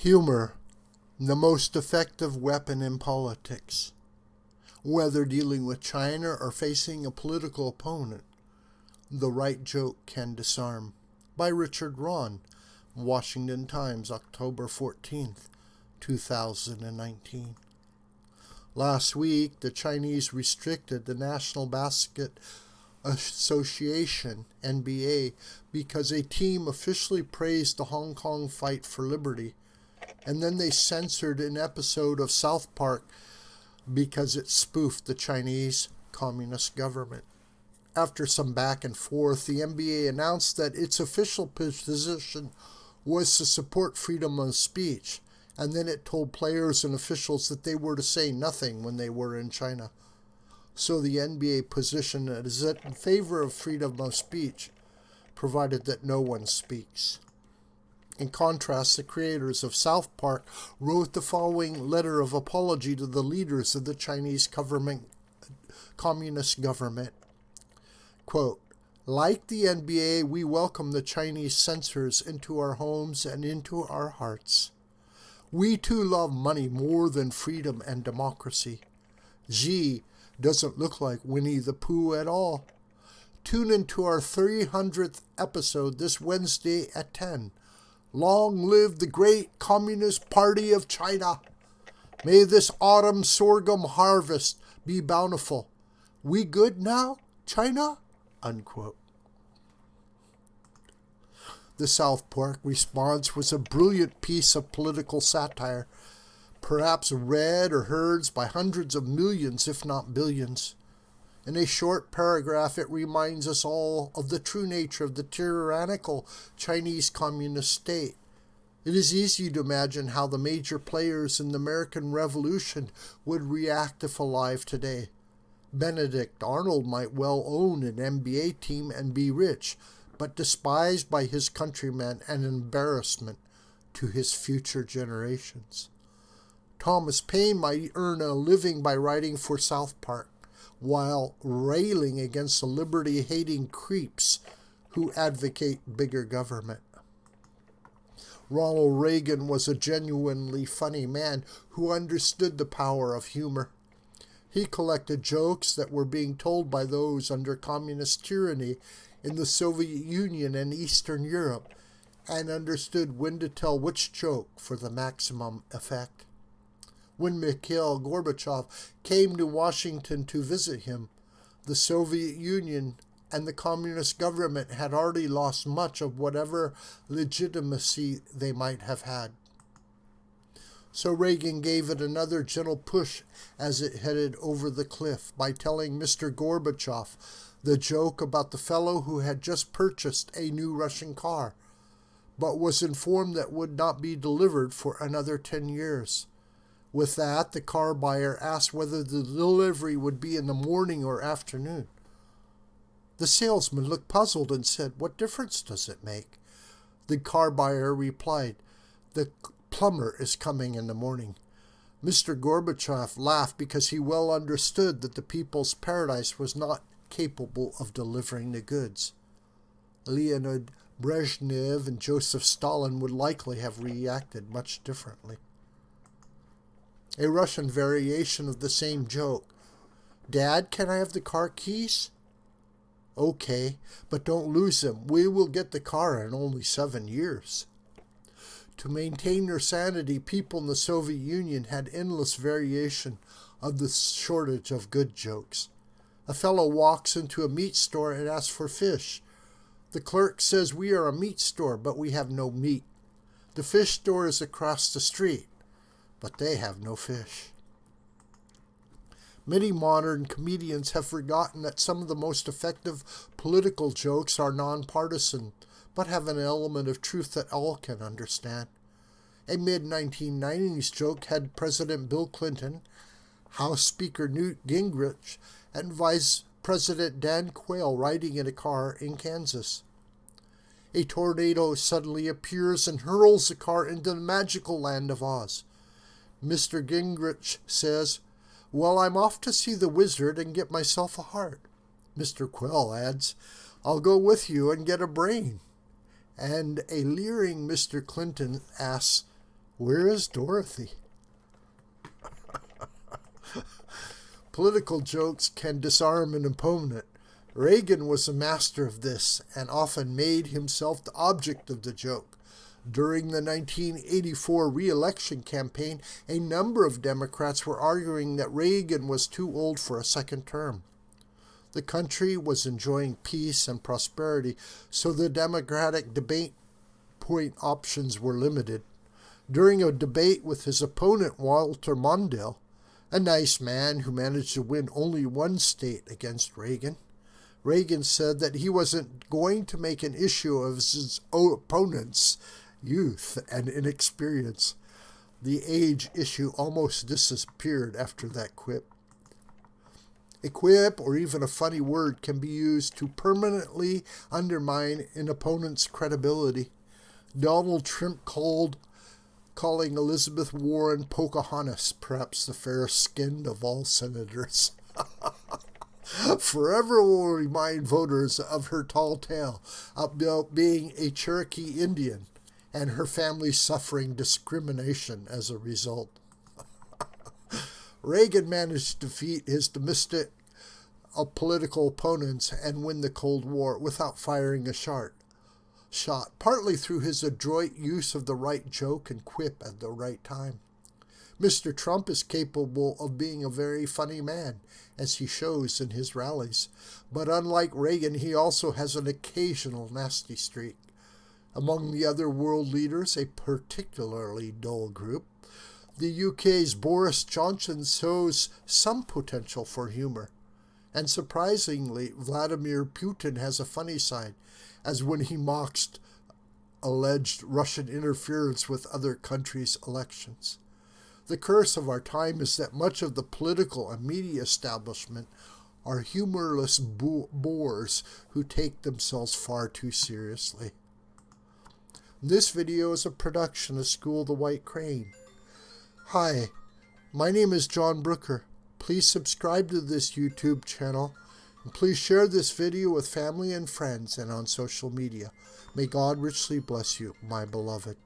Humor, the most effective weapon in politics. Whether dealing with China or facing a political opponent, the right joke can disarm. By Richard Rahn, Washington Times, October 14th, 2019. Last week, the Chinese restricted the National Basket Association, NBA, because a team officially praised the Hong Kong fight for liberty, and then they censored an episode of South Park because it spoofed the Chinese Communist government. After some back and forth, the NBA announced that its official position was to support freedom of speech, and then it told players and officials that they were to say nothing when they were in China. So the NBA position is in favor of freedom of speech, provided that no one speaks. In contrast, the creators of South Park wrote the following letter of apology to the leaders of the Chinese Communist government. Quote, "Like the NBA, we welcome the Chinese censors into our homes and into our hearts. We too love money more than freedom and democracy. Xi doesn't look like Winnie the Pooh at all. Tune into our 300th episode this Wednesday at 10. Long live the great Communist Party of China. May this autumn sorghum harvest be bountiful. We good now, China?" Unquote. The South Park response was a brilliant piece of political satire, perhaps read or heard by hundreds of millions, if not billions. In a short paragraph, it reminds us all of the true nature of the tyrannical Chinese Communist state. It is easy to imagine how the major players in the American Revolution would react if alive today. Benedict Arnold might well own an NBA team and be rich, but despised by his countrymen and an embarrassment to his future generations. Thomas Paine might earn a living by writing for South Park, while railing against the liberty-hating creeps who advocate bigger government. Ronald Reagan was a genuinely funny man who understood the power of humor. He collected jokes that were being told by those under communist tyranny in the Soviet Union and Eastern Europe, and understood when to tell which joke for the maximum effect. When Mikhail Gorbachev came to Washington to visit him, the Soviet Union and the communist government had already lost much of whatever legitimacy they might have had. So Reagan gave it another gentle push as it headed over the cliff by telling Mr. Gorbachev the joke about the fellow who had just purchased a new Russian car, but was informed that would not be delivered for another 10 years. With that, the car buyer asked whether the delivery would be in the morning or afternoon. The salesman looked puzzled and said, "What difference does it make?" The car buyer replied, "The plumber is coming in the morning." Mr. Gorbachev laughed because he well understood that the People's Paradise was not capable of delivering the goods. Leonid Brezhnev and Joseph Stalin would likely have reacted much differently. A Russian variation of the same joke. "Dad, can I have the car keys?" "Okay, but don't lose them. We will get the car in only 7 years. To maintain their sanity, people in the Soviet Union had endless variation of the shortage of good jokes. A fellow walks into a meat store and asks for fish. The clerk says, "We are a meat store, but we have no meat." The fish store is across the street, but they have no fish. Many modern comedians have forgotten that some of the most effective political jokes are nonpartisan, but have an element of truth that all can understand. A mid-1990s joke had President Bill Clinton, House Speaker Newt Gingrich, and Vice President Dan Quayle riding in a car in Kansas. A tornado suddenly appears and hurls the car into the magical land of Oz. Mr. Gingrich says, "Well, I'm off to see the wizard and get myself a heart." Mr. Quayle adds, "I'll go with you and get a brain." And a leering Mr. Clinton asks, Where is Dorothy? Political jokes can disarm an opponent. Reagan was a master of this and often made himself the object of the joke. During the 1984 re-election campaign, a number of Democrats were arguing that Reagan was too old for a second term. The country was enjoying peace and prosperity, so the Democratic debate point options were limited. During a debate with his opponent, Walter Mondale, a nice man who managed to win only one state against Reagan, Reagan said that he wasn't going to make an issue of his opponent's youth and inexperience. The age issue almost disappeared after that quip. A quip, or even a funny word, can be used to permanently undermine an opponent's credibility. Donald Trump calling Elizabeth Warren Pocahontas, perhaps the fairest-skinned of all senators. Forever will remind voters of her tall tale about being a Cherokee Indian and her family suffering discrimination as a result. Reagan managed to defeat his domestic political opponents and win the Cold War without firing a shot, partly through his adroit use of the right joke and quip at the right time. Mr. Trump is capable of being a very funny man, as he shows in his rallies, but unlike Reagan, he also has an occasional nasty streak. Among the other world leaders, a particularly dull group, the UK's Boris Johnson shows some potential for humor. And surprisingly, Vladimir Putin has a funny side, as when he mocks alleged Russian interference with other countries' elections. The curse of our time is that much of the political and media establishment are humorless bores who take themselves far too seriously. This video is a production of School the White Crane. Hi, my name is John Brooker. Please subscribe to this YouTube channel, and please share this video with family and friends and on social media. May God richly bless you, my beloved.